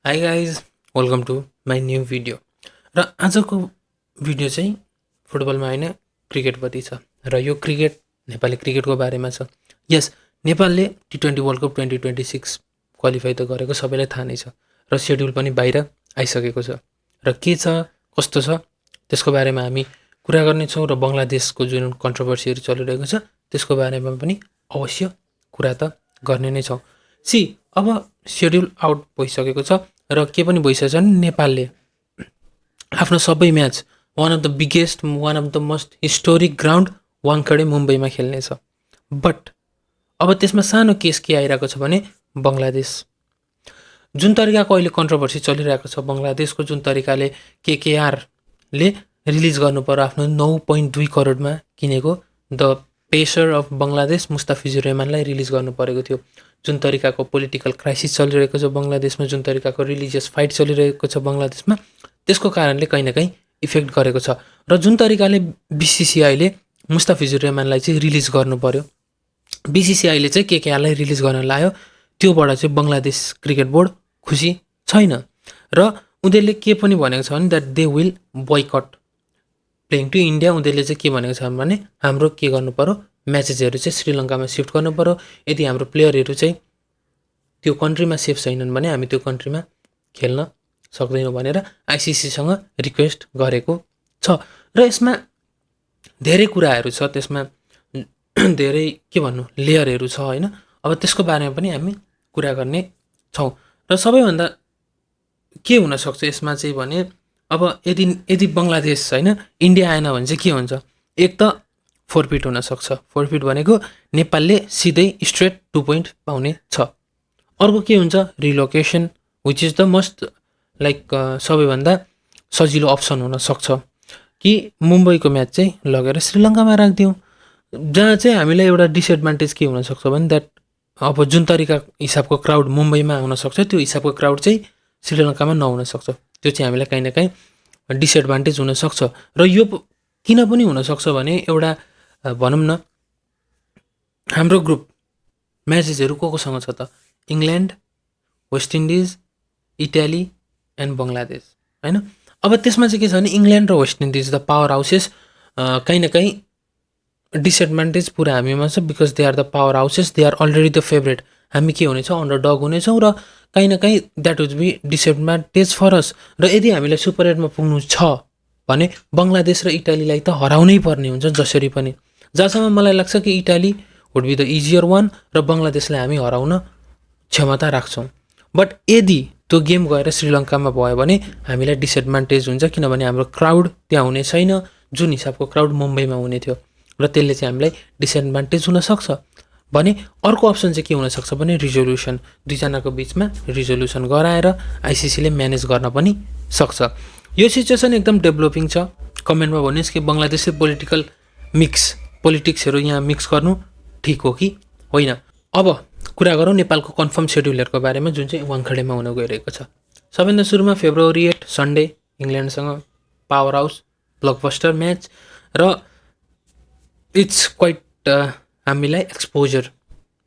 High guys, welcome to my new video. र आजको video चाहिँ फुटबलमा होइन क्रिकेटपट्टि छ। र यो क्रिकेट नेपाली क्रिकेटको बारेमा छ। यस, नेपालले T20 वर्ल्ड कप 2026 क्वालिफाई त गरेको सबैलाई थाहा नै छ। र सेड्युल पनि बाहिर आइसकेको छ। र के छ कस्तो छ त्यसको बारेमा हामी कुरा गर्नेछौँ। र बङ्गलादेशको जुन कन्ट्रोभर्सीहरू चलिरहेको छ त्यसको बारेमा पनि अवश्य कुरा त गर्ने नै छौँ। अब सेड्युल आउट भइसकेको छ र के पनि भइसकेको छ भने नेपालले आफ्नो सबै match one of the biggest, one of the most historic ground Wankhede मुम्बईमा खेल्नेछ। बट अब त्यसमा सानो केस के आइरहेको छ भने बङ्गलादेश जुन तरिकाको अहिले कन्ट्रोभर्सी चलिरहेको छ, बङ्गलादेशको जुन तरिकाले केकेआरले रिलिज गर्नु पर्यो आफ्नो 9.2 करोडमा किनेको the pacer of Bangladesh Mustafizur रहमानलाई रिलिज गर्नु परेको थियो। जुन तरिकाको पोलिटिकल क्राइसिस चलिरहेको छ बङ्गलादेशमा, जुन तरिकाको रिलिजियस फाइट चलिरहेको छ बङ्गलादेशमा, त्यसको कारणले कहीँ न कहीँ इफेक्ट गरेको छ। र जुन तरिकाले BCCIले मुस्ताफिजुर रहमानलाई चाहिँ रिलिज गर्नु पर्यो, BCCIले चाहिँ केकेआरलाई रिलिज गर्न लायो, त्योबाट चाहिँ बङ्गलादेश क्रिकेट बोर्ड खुसी छैन। र उनीहरूले के पनि भनेको छ भने that they will boycott playing to India. उनीहरूले चाहिँ के भनेको छ भने हाम्रो के गर्नु पर्यो, म्याचेसहरू चाहिँ श्रीलङ्कामा सिफ्ट गर्नु पर्यो। यदि हाम्रो प्लेयरहरू चाहिँ त्यो कन्ट्रीमा सेफ छैनन् भने हामी त्यो कन्ट्रीमा खेल्न सक्दैनौँ भनेर ICCसँग रिक्वेस्ट गरेको छ। र यसमा धेरै कुराहरू छ, त्यसमा धेरै के भन्नु लेयरहरू छ होइन। अब त्यसको बारेमा पनि हामी कुरा गर्ने छौँ। र सबैभन्दा के हुनसक्छ यसमा चाहिँ भने अब यदि बङ्गलादेश होइन इन्डिया आएन भने चाहिँ के हुन्छ, एक त फोरफिट हुनसक्छ। फोरफिट भनेको नेपालले सिधै स्ट्रेट 2 पोइन्ट पाउने छ। अर्को के हुन्छ, रिलोकेसन, विच इज द मोस्ट सबैभन्दा सजिलो अप्सन हुनसक्छ कि मुम्बईको म्याच चाहिँ लगेर श्रीलङ्कामा राखिदिउँ, जहाँ चाहिँ हामीलाई एउटा डिसएडभान्टेज के हुनसक्छ भने द्याट अब जुन तरिका हिसाबको क्राउड मुम्बईमा आउनसक्छ त्यो हिसाबको क्राउड चाहिँ श्रीलङ्कामा नहुनसक्छ। त्यो चाहिँ हामीलाई कहीँ न कहीँ डिसएडभान्टेज हुनसक्छ। र यो किन पनि हुनसक्छ भने एउटा भनौँ न हाम्रो ग्रुप म्याचेसहरू कोसँग छ त, England, west Indies, Italy and Bangladesh होइन। अब त्यसमा चाहिँ के छ भने इङ्ल्यान्ड र West Indies the power houses कहीँ न कहीँ डिसएडभान्टेज पुरा हामीमा छ, because they are the power houses, they are already the favourite. हामी के हुनेछौँ, अन्डर डग हुनेछौँ र कहीँ न कहीँ that would be disadvantage for us. र यदि हामीलाई सुपर 8मा पुग्नु छ भने बङ्गलादेश र इटालीलाई त हराउनै पर्ने हुन्छ जसरी पनि। जहाँसम्म मलाई लाग्छ कि Italy would be the easier one र बङ्गलादेशलाई हामी हराउन क्षमता राख्छौँ। बट यदि त्यो गेम गएर श्रीलङ्कामा भयो भने हामीलाई डिसएडभान्टेज हुन्छ, किनभने हाम्रो क्राउड त्यहाँ हुने छैन जुन हिसाबको क्राउड मुम्बईमा हुने थियो, र त्यसले चाहिँ हामीलाई डिसएडभान्टेज हुनसक्छ। भने अर्को अप्सन चाहिँ के हुनसक्छ भने रिजोल्युसन, दुईजनाको बिचमा रिजोल्युसन गराएर ICCले म्यानेज गर्न पनि सक्छ। यो सिचुएसन एकदम डेभलपिङ छ। कमेन्टमा भन्नुहोस् कि बङ्गलादेशले पोलिटिक्सहरू यहाँ मिक्स गर्नु ठिक हो कि होइन। अब कुरा गरौँ नेपालको कन्फर्म सेड्युलहरूको बारेमा जुन चाहिँ वाङखडेमा हुन गइरहेको छ। सबैभन्दा सुरुमा February 8 सन्डे इङ्ल्यान्डसँग पावर हाउस ब्लकबस्टर म्याच, र इट्स क्वाइट हामीलाई एक्सपोजर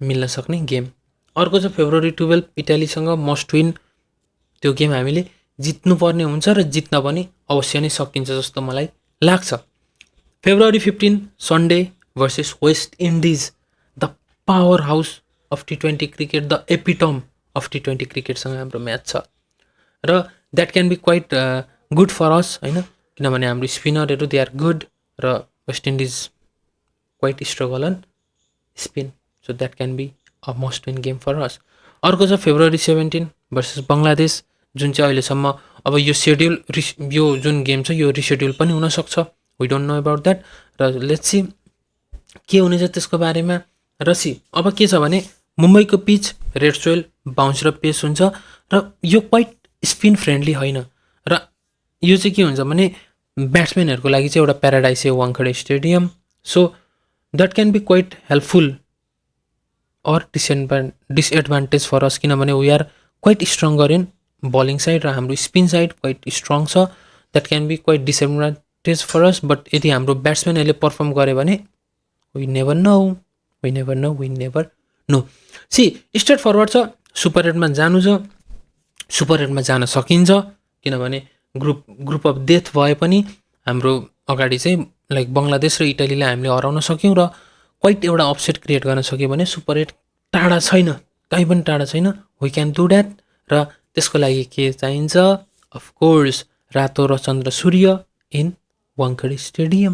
मिल्न सक्ने गेम। अर्को छ February 12 इटालीसँग मस्ट विन, त्यो गेम हामीले जित्नुपर्ने हुन्छ र जित्न पनि अवश्य नै सकिन्छ जस्तो मलाई लाग्छ। February 15 Sunday versus West Indies, the power house of T20 cricket, the epitome of T20 क्रिकेटसँग हाम्रो म्याच छ। र that can be quite good for us होइन, किनभने हाम्रो स्पिनरहरू दे आर गुड र West Indies quite struggle on spin, so that can be a must win game for us. अर्को छ February 17 भर्सेस बङ्गलादेश, जुन चाहिँ अहिलेसम्म अब यो सेड्युल यो जुन गेम छ यो रिसेड्युल पनि हुनसक्छ, we don't know about that. र लेट्स सी के हुनेछ त्यसको बारेमा। र अब के छ भने मुम्बईको पिच रेड सोइल, बााउन्स र पेस हुन्छ, र यो क्वाइट स्पिन फ्रेन्डली होइन। र यो चाहिँ के हुन्छ भने ब्याट्सम्यानहरूको लागि चाहिँ एउटा प्याराडाइस हो Wankhede stadium, so that can be quite helpful or disadvantage for us, किनभने we are quite stronger in bowling side र हाम्रो स्पिन साइड क्वाइट स्ट्रङ छ। That can be quite disadvantage for us. But यदि हाम्रो ब्याट्सम्यानहरूले perform गऱ्यो भने we never know. Straight forward छ, सुपर 8मा जानु छ, सुपर 8मा जान सकिन्छ, किनभने ग्रुप अफ डेथ भए पनि हाम्रो अगाडि चाहिँ लाइक बङ्गलादेश र इटालीलाई हामीले हराउन सक्यौँ र क्वाइट एउटा अपसेट क्रिएट गर्न सक्यो भने सुपर 8 टाढा छैन, कहीँ पनि टाढा छैन। We can do that. र त्यसको लागि के चाहिन्छ? अफकोर्स रातो र चन्द्र सूर्य इन वाङ्खेडे स्टेडियम।